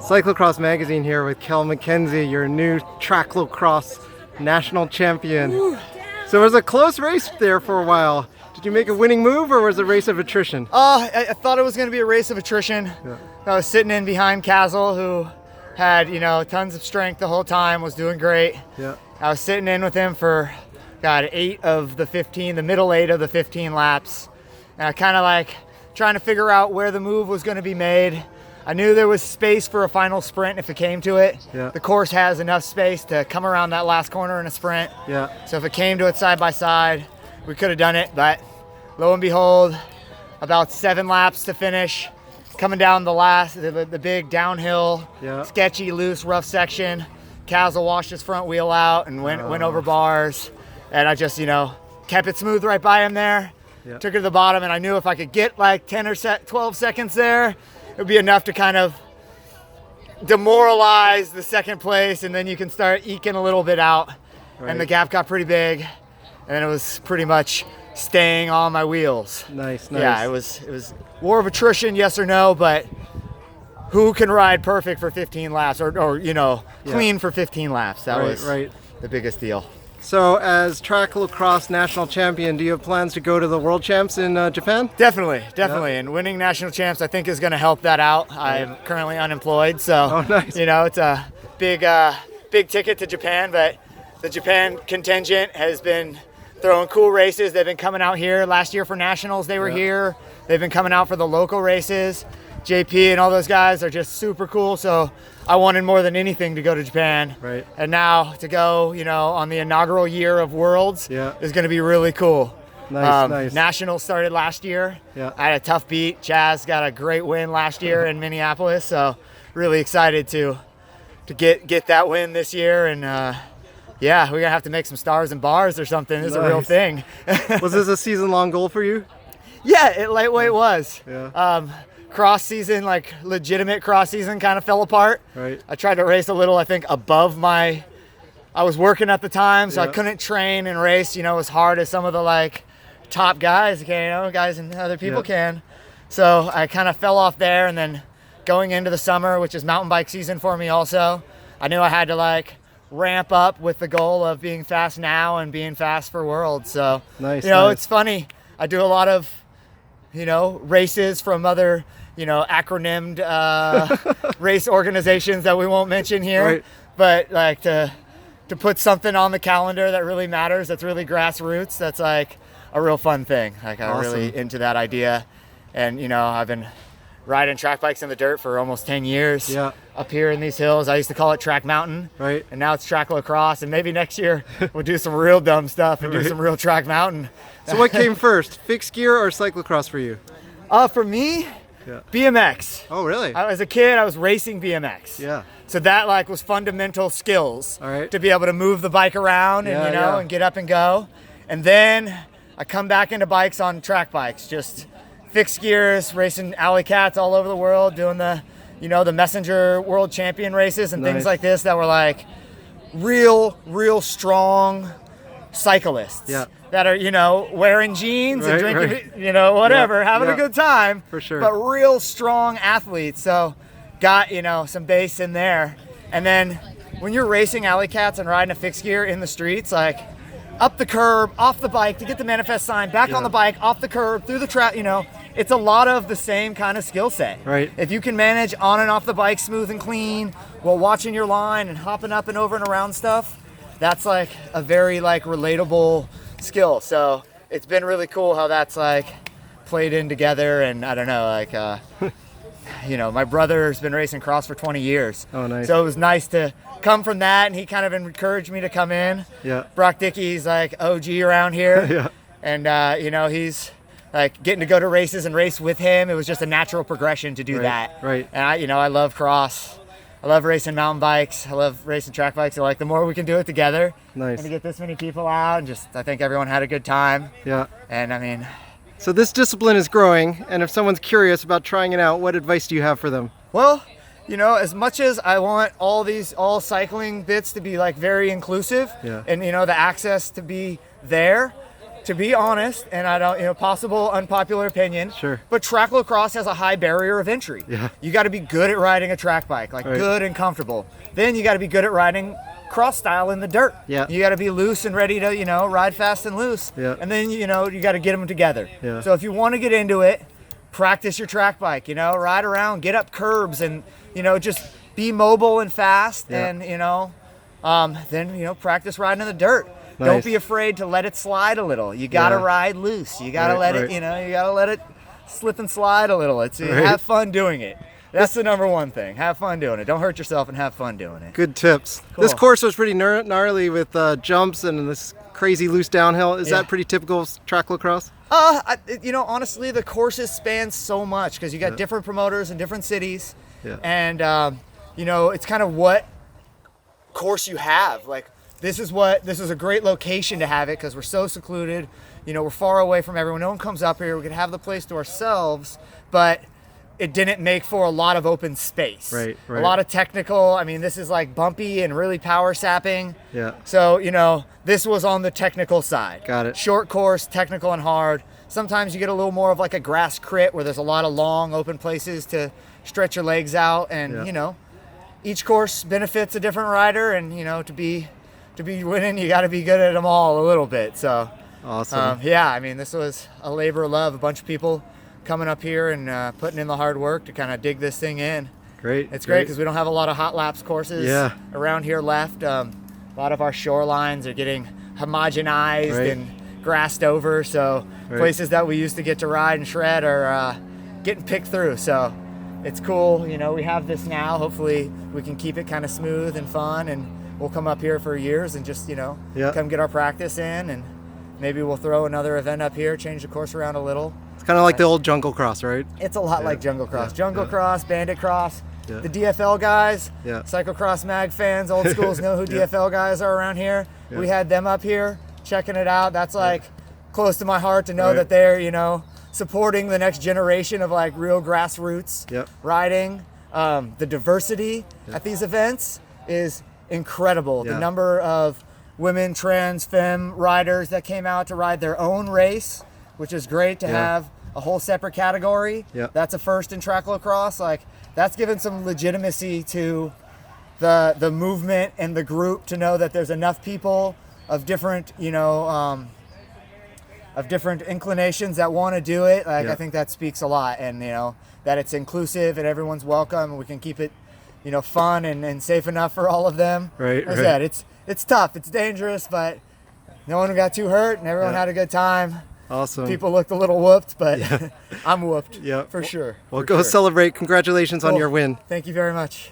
Cyclocross magazine here with Kell McKenzie, your new Tracklocross national champion. Ooh. So it was a close race there for a while. Did you make a winning move or was it a race of attrition? I thought it was going to be a race of attrition. Yeah. I was sitting in behind Castle, who had, tons of strength the whole time, was doing great. Yeah. I was sitting in with him for, the middle 8 of the 15 laps. And I kind of trying to figure out where the move was going to be made. I knew there was space for a final sprint if it came to it. Yeah. The course has enough space to come around that last corner in a sprint. Yeah. So if it came to it side by side, we could have done it. But lo and behold, about 7 laps to finish, coming down the big downhill, sketchy, loose, rough section. Castle washed his front wheel out and went over bars. And I just, kept it smooth right by him there. Yeah. Took it to the bottom, and I knew if I could get 10 or 12 seconds there, it would be enough to kind of demoralize the second place, and then you can start eking a little bit out. Right. And the gap got pretty big, and then it was pretty much staying on my wheels. Nice. Yeah, it was war of attrition, yes or no, but who can ride perfect for 15 laps or clean for 15 laps? That was the biggest deal. So as Tracklocross national champion, do you have plans to go to the World Champs in Japan? Definitely. And winning national champs, I think, is going to help that out. I'm currently unemployed, so nice. It's a big ticket to Japan, but the Japan contingent has been throwing cool races. They've been coming out here. Last year for nationals, they were here. They've been coming out for the local races. JP and all those guys are just super cool, so I wanted more than anything to go to Japan. Right. And now to go, on the inaugural year of Worlds is going to be really cool. Nice. Nationals started last year. Yeah. I had a tough beat. Chaz got a great win last year in Minneapolis, so really excited to get that win this year. And we're going to have to make some stars and bars or something. This is a real thing. Was this a season-long goal for you? Yeah, lightweight was. Yeah. Cross season, legitimate cross season, kind of fell apart. Right. I tried to race a little, I think, above I was working at the time, so I couldn't train and race, as hard as some of the top guys can, guys and other people can. So I kind of fell off there, and then going into the summer, which is mountain bike season for me also, I knew I had to ramp up with the goal of being fast now and being fast for Worlds. So, nice. It's funny. I do a lot of, races from other, acronymed race organizations that we won't mention here. Right. But to put something on the calendar that really matters, that's really grassroots, that's a real fun thing. I'm really into that idea. And, I've been riding track bikes in the dirt for almost 10 years up here in these hills. I used to call it Track Mountain. Right. And now it's Tracklocross. And maybe next year we'll do some real dumb stuff and do some real Track Mountain. So what came first, fixed gear or cyclocross for you? For me, BMX. Oh, really? As a kid, I was racing BMX. Yeah. So that was fundamental skills. All right. To be able to move the bike around and and get up and go. And then I come back into bikes on track bikes, just fixed gears, racing alley cats all over the world, doing the the Messenger World Champion races and things like this that were real strong cyclists. Yeah. That are, wearing jeans and drinking, having a good time. For sure. But real strong athletes. So got, some base in there. And then when you're racing alley cats and riding a fixed gear in the streets, up the curb, off the bike to get the manifest sign, back on the bike, off the curb, through the track, it's a lot of the same kind of skill set. Right. If you can manage on and off the bike smooth and clean while watching your line and hopping up and over and around stuff, that's a very relatable skill. So it's been really cool how that's played in together. And I don't know, my brother's been racing cross for 20 years. Oh, nice. So it was nice to come from that, and he kind of encouraged me to come in. Yeah. Brock Dickey's OG around here. Yeah. And he's getting to go to races and race with him. It was just a natural progression to do that. Right. And I love cross. I love racing mountain bikes. I love racing track bikes. So the more we can do it together, nice. And to get this many people out, and I think everyone had a good time. Yeah. And so this discipline is growing, and if someone's curious about trying it out, what advice do you have for them? Well, as much as I want all cycling bits to be very inclusive, and the access to be there, to be honest, and I don't, possible unpopular opinion. Sure. But tracklocross has a high barrier of entry. Yeah. You got to be good at riding a track bike, like good and comfortable. Then you got to be good at riding cross style in the dirt. Yeah. You got to be loose and ready to, ride fast and loose. Yeah. And then, you got to get them together. Yeah. So if you want to get into it, practice your track bike, ride around, get up curbs and, just be mobile and fast and, then, practice riding in the dirt. Nice. Don't be afraid to let it slide a little. You got to ride loose. You got to let it, you got to let it slip and slide a little. Have fun doing it. That's the number one thing. Have fun doing it. Don't hurt yourself and have fun doing it. Good tips. Cool. This course was pretty gnarly with jumps and this crazy loose downhill. Is that pretty typical of tracklocross? Honestly, the courses span so much because you got different promoters in different cities. Yeah. And, it's kind of what course you have. Like, this is a great location to have it because we're so secluded. We're far away from everyone. No one comes up here. We could have the place to ourselves, but it didn't make for a lot of open space. Right. A lot of technical. This is like bumpy and really power sapping. Yeah. So, this was on the technical side. Got it. Short course, technical and hard. Sometimes you get a little more of like a grass crit where there's a lot of long open places to stretch your legs out. And, each course benefits a different rider. And, to be winning, you got to be good at them all a little bit. So, awesome. this was a labor of love. A bunch of people coming up here and putting in the hard work to kind of dig this thing in. Great. It's great because we don't have a lot of hot laps courses around here left. A lot of our shorelines are getting homogenized and grassed over. So places that we used to get to ride and shred are getting picked through. So it's cool. We have this now. Hopefully we can keep it kind of smooth and fun, and we'll come up here for years and just, come get our practice in, and maybe we'll throw another event up here, change the course around a little. It's kind of like the old Jungle Cross, right? It's a lot like Jungle Cross. Jungle Cross, Bandit Cross, Yeah. the DFL guys, Yeah. Cyclocross mag fans, old schools know who DFL guys are around here. Yeah. We had them up here checking it out. That's close to my heart to know that they're, supporting the next generation of like real grassroots riding. The diversity at these events is incredible. The number of women, trans, femme riders that came out to ride their own race, which is great to have a whole separate category. That's a first in tracklocross. Like, that's given some legitimacy to the movement and the group to know that there's enough people of different, of different inclinations that want to do it. Like, I think that speaks a lot, and that it's inclusive and everyone's welcome, and we can keep it, fun and safe enough for all of them. Right. As I said, it's tough, it's dangerous, but no one got too hurt, and everyone had a good time. Awesome. People looked a little whooped, but I'm whooped. Yeah. For sure. Well, for go sure. celebrate. Congratulations on Cool. your win. Thank you very much.